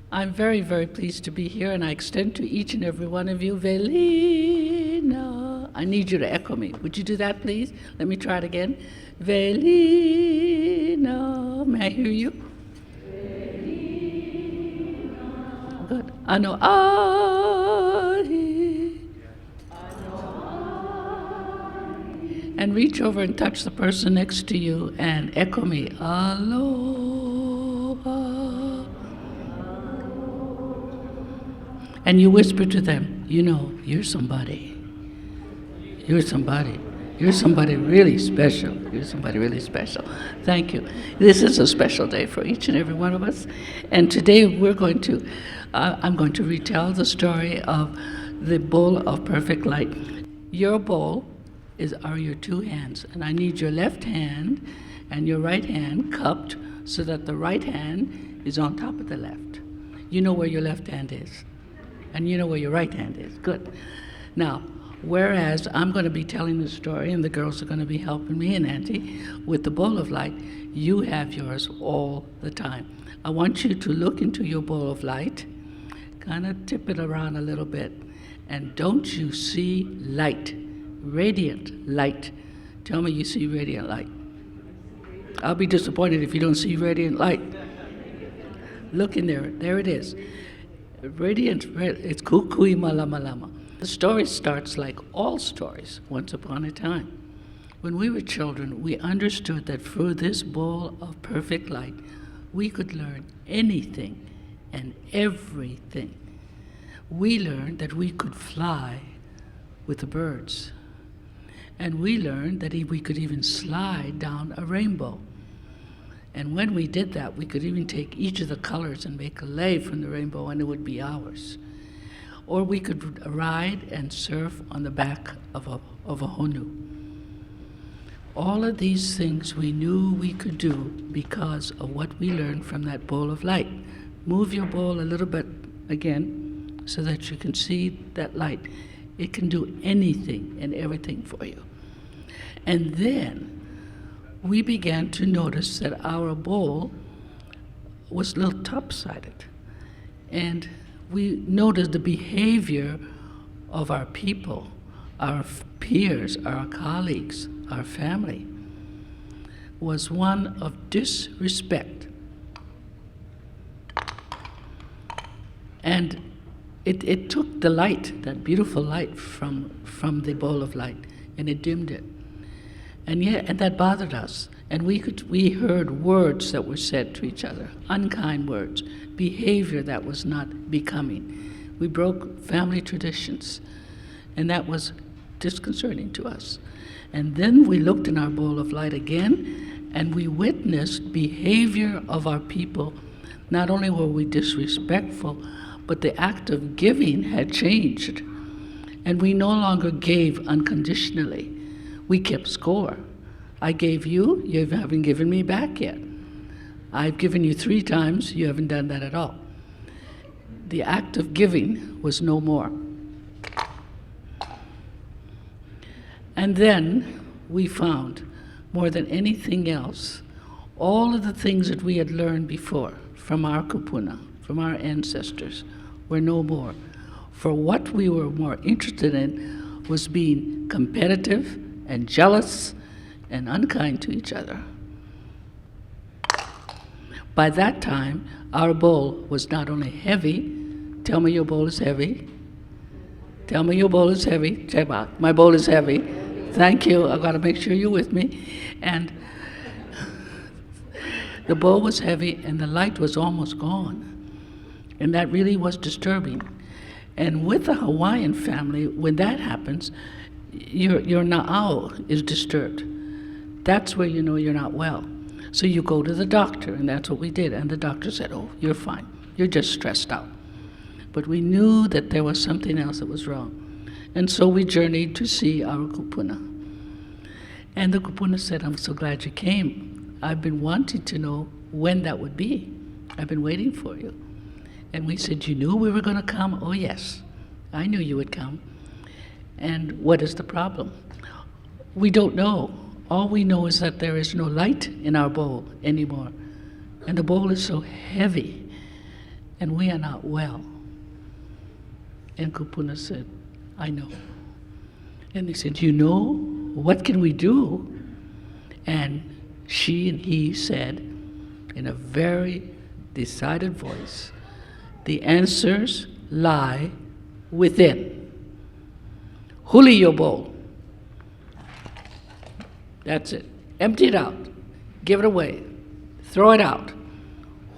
I'm very, very pleased to be here, and I extend to each and every one of you, Velina. I need you to echo me. Would you do that, please? Let me try it again. Velina. May I hear you? Velina. Good. Ano ahi. And reach over and touch the person next to you and echo me. Aloha. And you whisper to them, you know, you're somebody. You're somebody. You're somebody really special. You're somebody really special. Thank you. This is a special day for each and every one of us. And today I'm going to retell the story of the bowl of perfect light. Your bowl are your two hands. And I need your left hand and your right hand cupped so that the right hand is on top of the left. You know where your left hand is. And you know where your right hand is. Good. Now, whereas I'm going to be telling the story and the girls are going to be helping me and Auntie with the bowl of light, you have yours all the time. I want you to look into your bowl of light, kind of tip it around a little bit, and don't you see light, radiant light? Tell me you see radiant light. I'll be disappointed if you don't see radiant light. Look in there. There it is. Radiant, it's kukui malamalama. The story starts like all stories, once upon a time. When we were children, we understood that through this bowl of perfect light, we could learn anything and everything. We learned that we could fly with the birds. And we learned that we could even slide down a rainbow. And when we did that, we could even take each of the colors and make a lei from the rainbow, and it would be ours. Or we could ride and surf on the back of a honu. All of these things we knew we could do because of what we learned from that bowl of light. Move your bowl a little bit again so that you can see that light. It can do anything and everything for you. And then we began to notice that our bowl was a little top-sided. And we noticed the behavior of our people, our peers, our colleagues, our family, was one of disrespect. And it took the light, that beautiful light from the bowl of light, and it dimmed it. And that bothered us. And we heard words that were said to each other, unkind words, behavior that was not becoming. We broke family traditions, and that was disconcerting to us. And then we looked in our bowl of light again, and we witnessed behavior of our people. Not only were we disrespectful, but the act of giving had changed. And we no longer gave unconditionally. We kept score. I gave you, you haven't given me back yet. I've given you 3 times, you haven't done that at all. The act of giving was no more. And then we found, more than anything else, all of the things that we had learned before from our kupuna, from our ancestors, were no more. For what we were more interested in was being competitive and jealous and unkind to each other. By that time, our bowl was not only heavy. Tell me your bowl is heavy. Tell me your bowl is heavy. Check out. My bowl is heavy. Thank you. I've got to make sure you're with me. And the bowl was heavy, and the light was almost gone. And that really was disturbing. And with the Hawaiian family, when that happens, your na'au is disturbed. That's where you know you're not well. So you go to the doctor, and that's what we did. And the doctor said, oh, you're fine. You're just stressed out. But we knew that there was something else that was wrong. And so we journeyed to see our kupuna. And the kupuna said, I'm so glad you came. I've been wanting to know when that would be. I've been waiting for you. And we said, you knew we were going to come? Oh, yes. I knew you would come. And what is the problem? We don't know. All we know is that there is no light in our bowl anymore. And the bowl is so heavy. and we are not well. And Kupuna said, I know. And they said, you know, what can we do? And she and he said, in a very decided voice, the answers lie within. Huli your bowl. That's it. Empty it out. Give it away. Throw it out.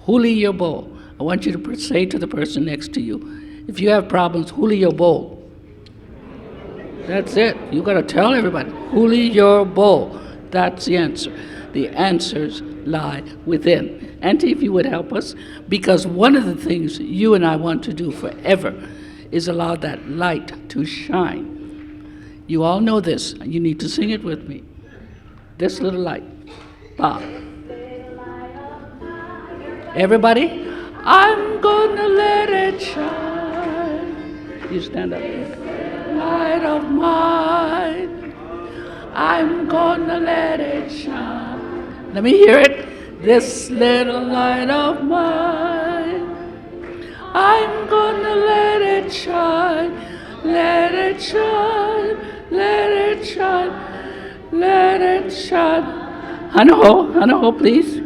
Huli your bowl. I want you to say to the person next to you, if you have problems, huli your bowl. That's it. You got to tell everybody, huli your bowl. That's the answer. The answers lie within. Auntie, if you would help us, because one of the things you and I want to do forever is allow that light to shine. You all know this. You need to sing it with me. This little light. Ba. Everybody, I'm gonna let it shine. You stand up. Light of mine, I'm gonna let it shine. Let me hear it. This little light of mine, I'm gonna let it shine. Let it shine, let it shine, let it shine. Hanaho, please.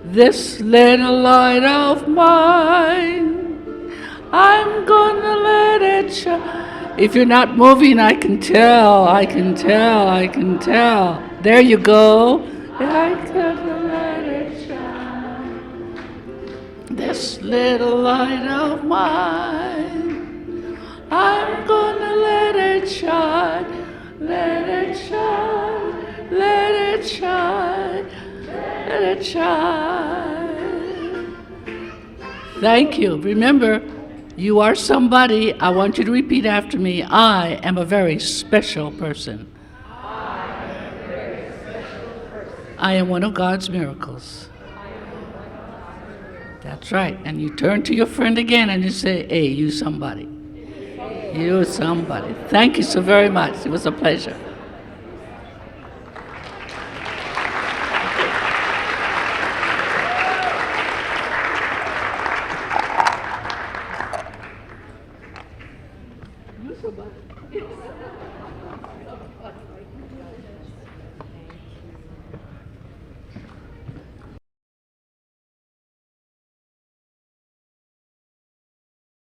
This little light of mine, I'm gonna let it shine. If you're not moving, I can tell. There you go. I'm gonna let it shine. This little light of mine, I'm gonna let it shine. Let it shine, let it shine, let it shine. Thank you. Remember, you are somebody. I want you to repeat after me. I am a very special person. I am one of God's miracles. That's right. And you turn to your friend again and you say, hey, you somebody. You somebody. Thank you so very much. It was a pleasure.